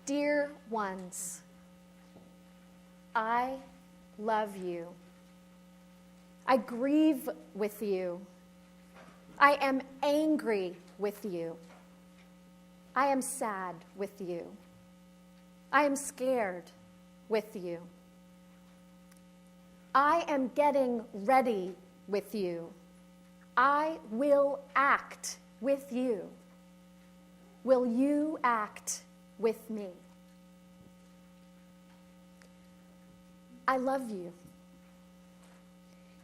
Dear ones, I love you. I grieve with you. I am angry with you. I am sad with you. I am scared with you. I am getting ready with you. I will act with you. Will you act with me? I love you.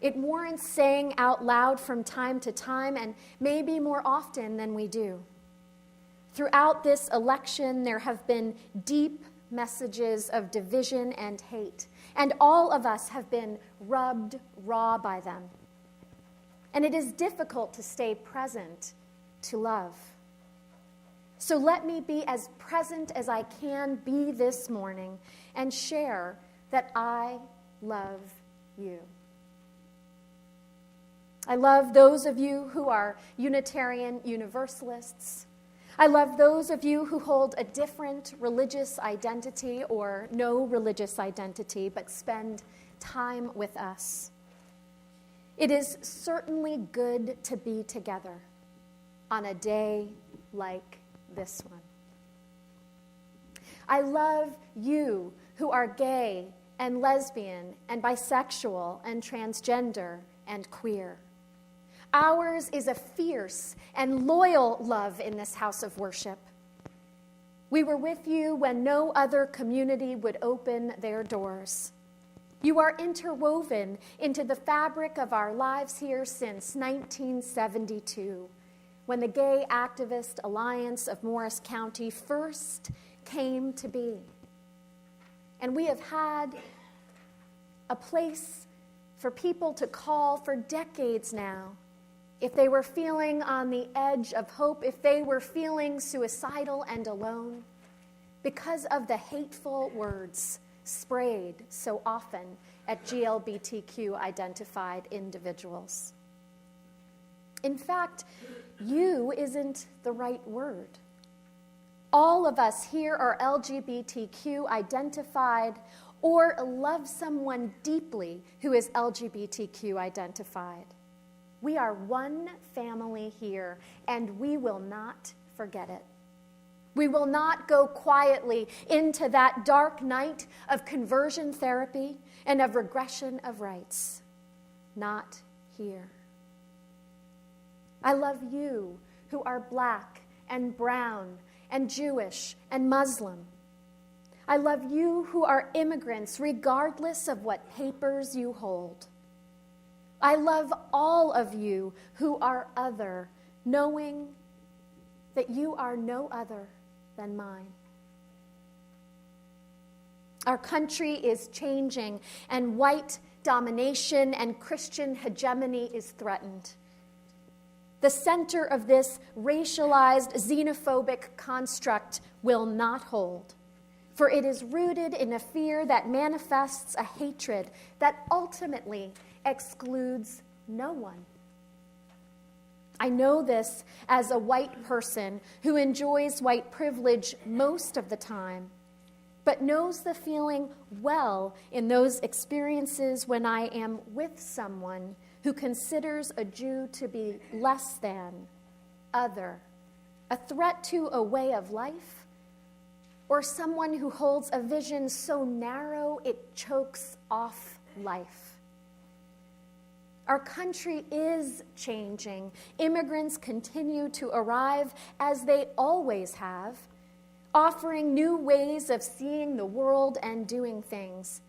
It warrants saying out loud from time to time, and maybe more often than we do. Throughout this election, there have been deep messages of division and hate, and all of us have been rubbed raw by them. And it is difficult to stay present to love. So let me be as present as I can be this morning and share that I love you. I love those of you who are Unitarian Universalists. I love those of you who hold a different religious identity or no religious identity, but spend time with us. It is certainly good to be together on a day like this one. I love you who are gay and lesbian and bisexual and transgender and queer. Ours is a fierce and loyal love in this house of worship. We were with you when no other community would open their doors. You are interwoven into the fabric of our lives here since 1972, when the Gay Activist Alliance of Morris County first came to be. And we have had a place for people to call for decades now if they were feeling on the edge of hope, if they were feeling suicidal and alone, because of the hateful words sprayed so often at GLBTQ-identified individuals. In fact, you isn't the right word. All of us here are LGBTQ-identified or love someone deeply who is LGBTQ-identified. We are one family here, and we will not forget it. We will not go quietly into that dark night of conversion therapy and of regression of rights. Not here. I love you who are Black and brown and Jewish and Muslim. I love you who are immigrants, regardless of what papers you hold. I love all of you who are other, knowing that you are no other than mine. Our country is changing, and white domination and Christian hegemony is threatened. The center of this racialized, xenophobic construct will not hold, for it is rooted in a fear that manifests a hatred that ultimately excludes no one. I know this as a white person who enjoys white privilege most of the time, but knows the feeling well in those experiences when I am with someone who considers a Jew to be less than, other, a threat to a way of life, or someone who holds a vision so narrow it chokes off life. Our country is changing. Immigrants continue to arrive, as they always have, offering new ways of seeing the world and doing things,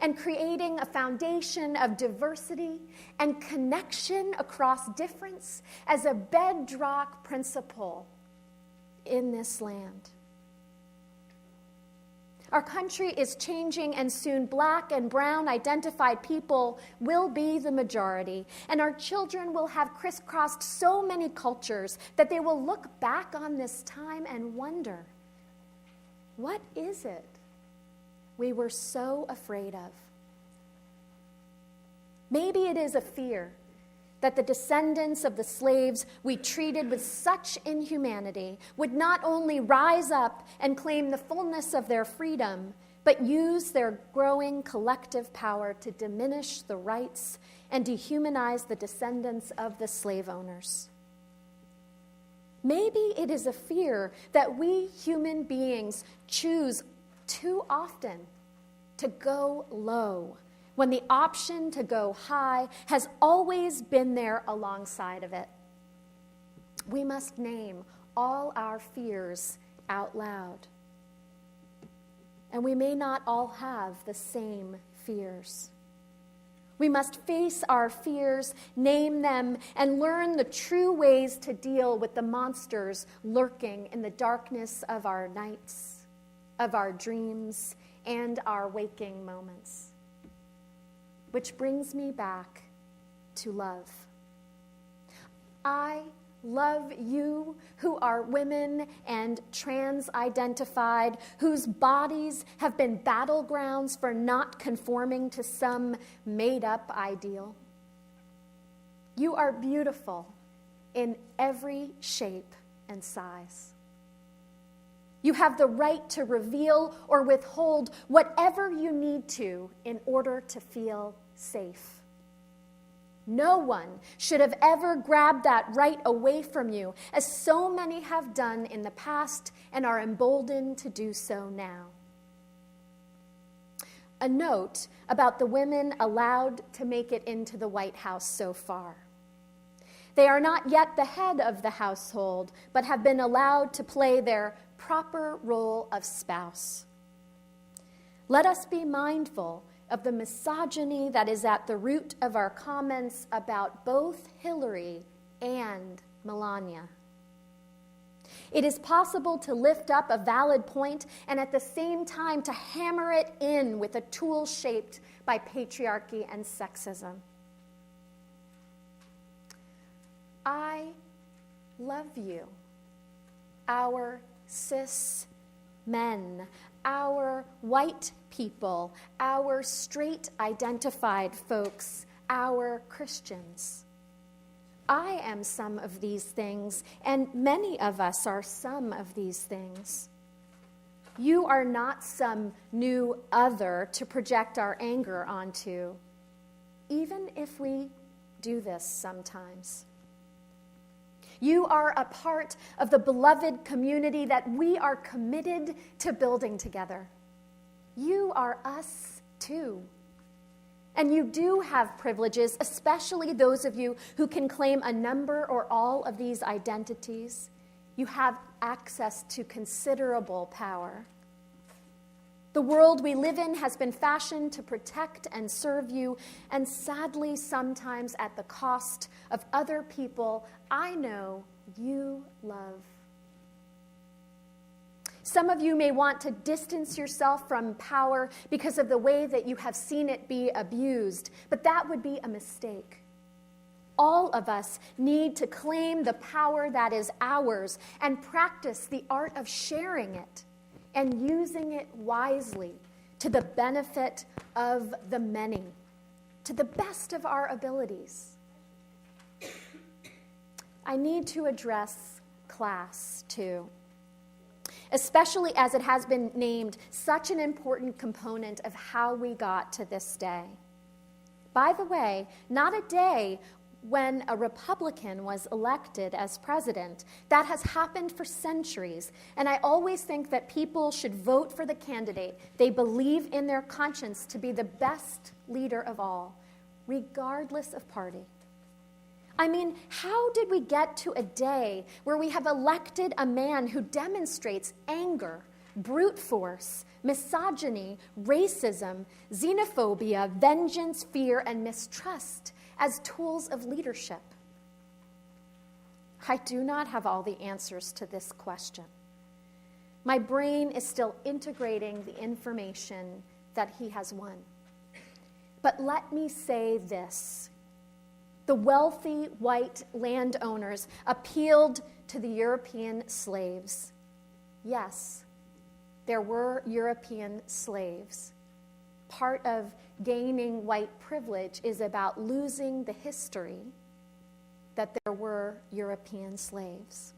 and creating a foundation of diversity and connection across difference as a bedrock principle in this land. Our country is changing, and soon Black and brown identified people will be the majority, and our children will have crisscrossed so many cultures that they will look back on this time and wonder, what is it we were so afraid of? Maybe it is a fear that the descendants of the slaves we treated with such inhumanity would not only rise up and claim the fullness of their freedom, but use their growing collective power to diminish the rights and dehumanize the descendants of the slave owners. Maybe it is a fear that we human beings choose too often to go low, when the option to go high has always been there alongside of it. We must name all our fears out loud. And we may not all have the same fears. We must face our fears, name them, and learn the true ways to deal with the monsters lurking in the darkness of our nights, of our dreams, and our waking moments. Which brings me back to love. I love you who are women and trans-identified, whose bodies have been battlegrounds for not conforming to some made-up ideal. You are beautiful in every shape and size. You have the right to reveal or withhold whatever you need to in order to feel safe. No one should have ever grabbed that right away from you, as so many have done in the past and are emboldened to do so now. A note about the women allowed to make it into the White House so far. They are not yet the head of the household, but have been allowed to play their proper role of spouse. Let us be mindful of the misogyny that is at the root of our comments about both Hillary and Melania. It is possible to lift up a valid point and at the same time to hammer it in with a tool shaped by patriarchy and sexism. I love you, our cis men, our white people, our straight identified folks, our Christians. I am some of these things, and many of us are some of these things. You are not some new other to project our anger onto, even if we do this sometimes. You are a part of the beloved community that we are committed to building together. You are us too. And you do have privileges, especially those of you who can claim a number or all of these identities. You have access to considerable power. The world we live in has been fashioned to protect and serve you, and sadly, sometimes at the cost of other people I know you love. Some of you may want to distance yourself from power because of the way that you have seen it be abused, but that would be a mistake. All of us need to claim the power that is ours and practice the art of sharing it and using it wisely to the benefit of the many, to the best of our abilities. I need to address class, too, especially as it has been named such an important component of how we got to this day. By the way, not a day when a Republican was elected as president. That has happened for centuries, and I always think that people should vote for the candidate they believe in their conscience to be the best leader of all, regardless of party. I mean, how did we get to a day where we have elected a man who demonstrates anger, brute force, misogyny, racism, xenophobia, vengeance, fear, and mistrust as tools of leadership? I do not have all the answers to this question. My brain is still integrating the information that he has won. But let me say this. The wealthy white landowners appealed to the European slaves. Yes, there were European slaves. Part of gaining white privilege is about losing the history that there were European slaves.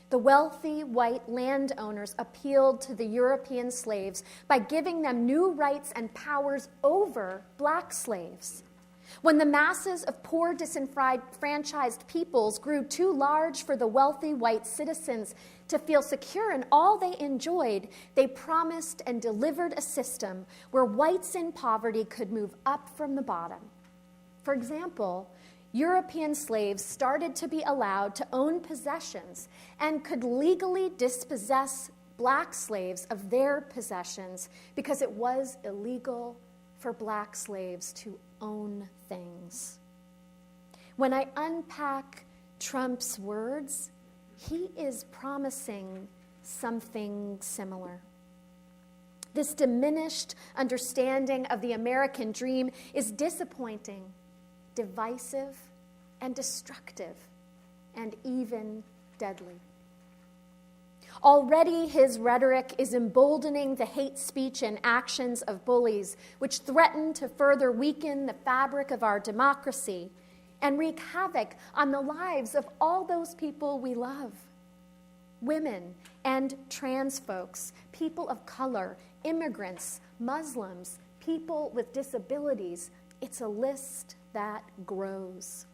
The wealthy white landowners appealed to the European slaves by giving them new rights and powers over black slaves. When the masses of poor, disenfranchised peoples grew too large for the wealthy white citizens to feel secure in all they enjoyed, they promised and delivered a system where whites in poverty could move up from the bottom. For example, European slaves started to be allowed to own possessions and could legally dispossess black slaves of their possessions because it was illegal for black slaves to own things. When I unpack Trump's words, he is promising something similar. This diminished understanding of the American dream is disappointing, divisive, and destructive, and even deadly. Already his rhetoric is emboldening the hate speech and actions of bullies, which threaten to further weaken the fabric of our democracy and wreak havoc on the lives of all those people we love. Women and trans folks, people of color, immigrants, Muslims, people with disabilities. It's a list that grows.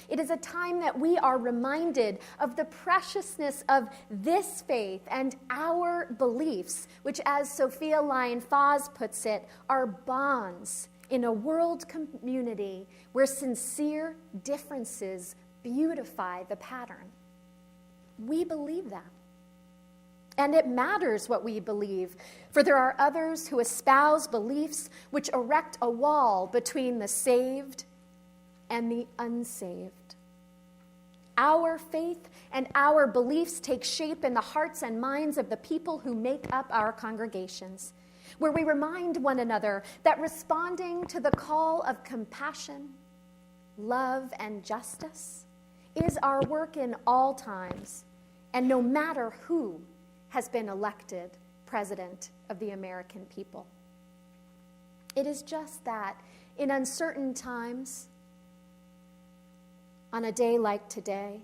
It is a time that we are reminded of the preciousness of this faith and our beliefs, which, as Sophia Lyon-Fahs puts it, are bonds in a world community where sincere differences beautify the pattern. We believe that. And it matters what we believe, for there are others who espouse beliefs which erect a wall between the saved and the unsaved. Our faith and our beliefs take shape in the hearts and minds of the people who make up our congregations, where we remind one another that responding to the call of compassion, love, and justice is our work in all times, and no matter who has been elected president of the American people. It is just that in uncertain times, on a day like today,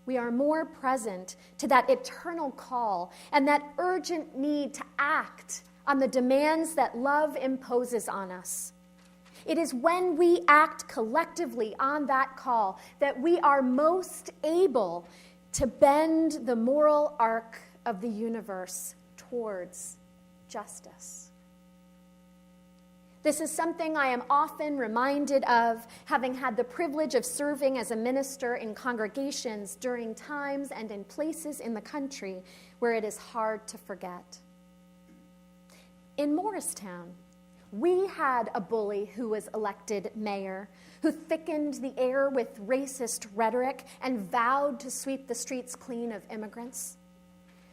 we are more present to that eternal call and that urgent need to act on the demands that love imposes on us. It is when we act collectively on that call that we are most able to bend the moral arc of the universe towards justice. This is something I am often reminded of, having had the privilege of serving as a minister in congregations during times and in places in the country where it is hard to forget. In Morristown, we had a bully who was elected mayor, who thickened the air with racist rhetoric and vowed to sweep the streets clean of immigrants.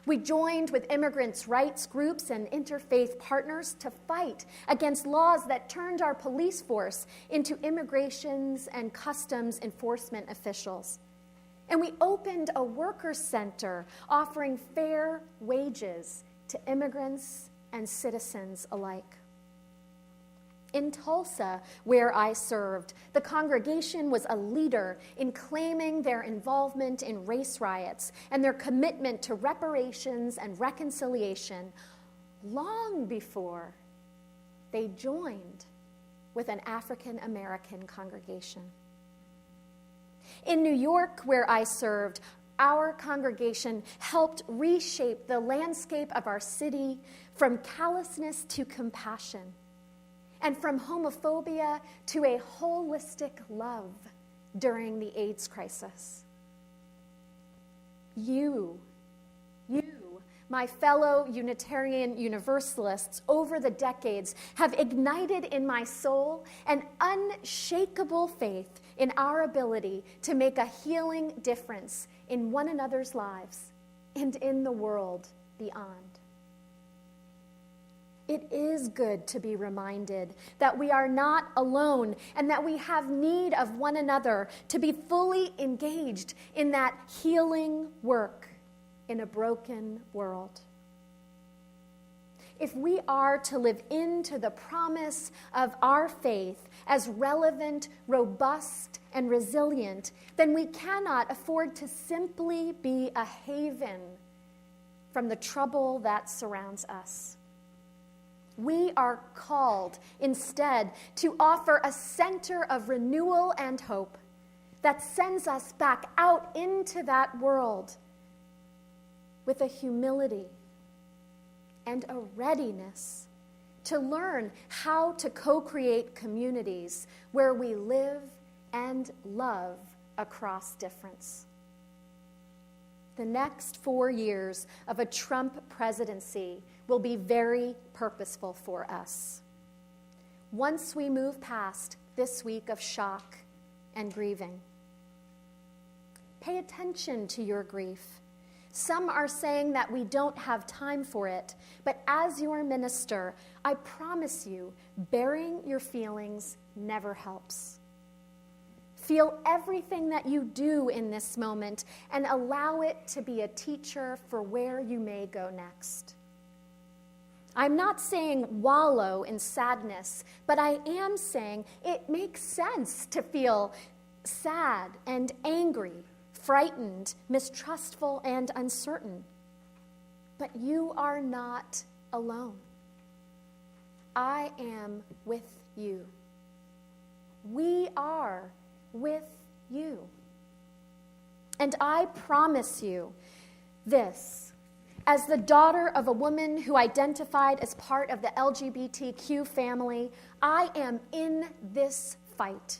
We joined with immigrants' rights groups and interfaith partners to fight against laws that turned our police force into immigrations and customs enforcement officials. And we opened a workers' center offering fair wages to immigrants and citizens alike. In Tulsa, where I served, the congregation was a leader in claiming their involvement in race riots and their commitment to reparations and reconciliation long before they joined with an African American congregation. In New York, where I served, our congregation helped reshape the landscape of our city from callousness to compassion, and from homophobia to a holistic love during the AIDS crisis. You, my fellow Unitarian Universalists, over the decades have ignited in my soul an unshakable faith in our ability to make a healing difference in one another's lives and in the world beyond. It is good to be reminded that we are not alone and that we have need of one another to be fully engaged in that healing work in a broken world. if we are to live into the promise of our faith as relevant, robust, and resilient, then we cannot afford to simply be a haven from the trouble that surrounds us. We are called instead to offer a center of renewal and hope that sends us back out into that world with a humility and a readiness to learn how to co-create communities where we live and love across difference. The next 4 years of a Trump presidency will be very purposeful for us. Once we move past this week of shock and grieving, pay attention to your grief. Some are saying that we don't have time for it, but as your minister, I promise you, burying your feelings never helps. Feel everything that you do in this moment and allow it to be a teacher for where you may go next. I'm not saying wallow in sadness, but I am saying it makes sense to feel sad and angry, frightened, mistrustful, and uncertain. But you are not alone. I am with you. We are with you. And I promise you this, as the daughter of a woman who identified as part of the LGBTQ family, I am in this fight.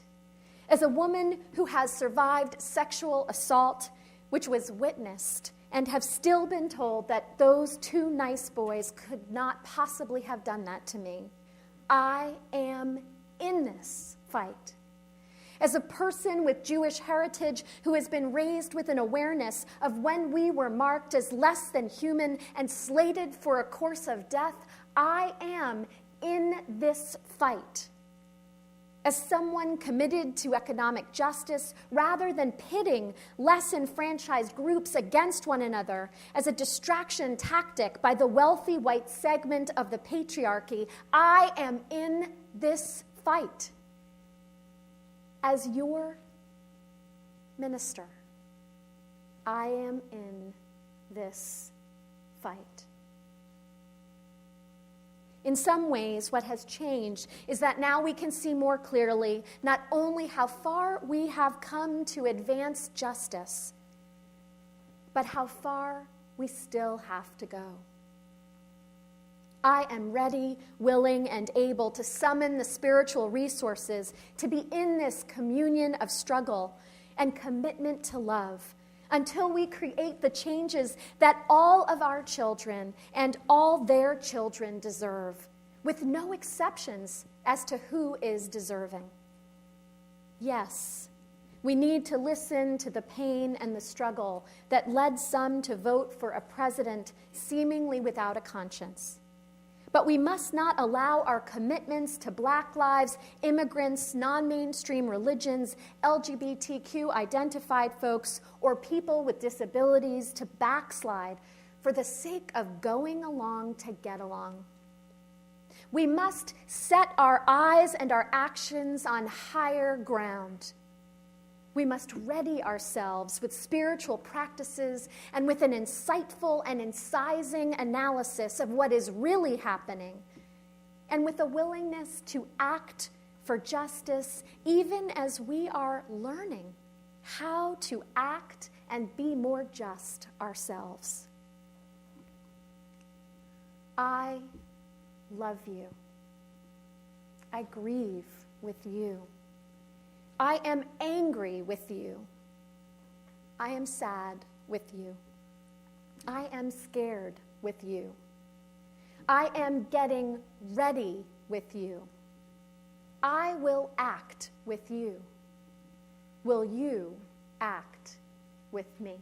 As a woman who has survived sexual assault, which was witnessed, and have still been told that those two nice boys could not possibly have done that to me, I am in this fight. As a person with Jewish heritage who has been raised with an awareness of when we were marked as less than human and slated for a course of death, I am in this fight. As someone committed to economic justice, rather than pitting less enfranchised groups against one another as a distraction tactic by the wealthy white segment of the patriarchy, I am in this fight. As your minister, I am in this fight. In some ways, what has changed is that now we can see more clearly not only how far we have come to advance justice, but how far we still have to go. I am ready, willing, and able to summon the spiritual resources to be in this communion of struggle and commitment to love until we create the changes that all of our children and all their children deserve, with no exceptions as to who is deserving. Yes, we need to listen to the pain and the struggle that led some to vote for a president seemingly without a conscience. But we must not allow our commitments to Black lives, immigrants, non-mainstream religions, LGBTQ-identified folks, or people with disabilities to backslide for the sake of going along to get along. We must set our eyes and our actions on higher ground. We must ready ourselves with spiritual practices and with an insightful and incising analysis of what is really happening, and with a willingness to act for justice even as we are learning how to act and be more just ourselves. I love you. I grieve with you. I am angry with you. I am sad with you. I am scared with you. I am getting ready with you. I will act with you. Will you act with me?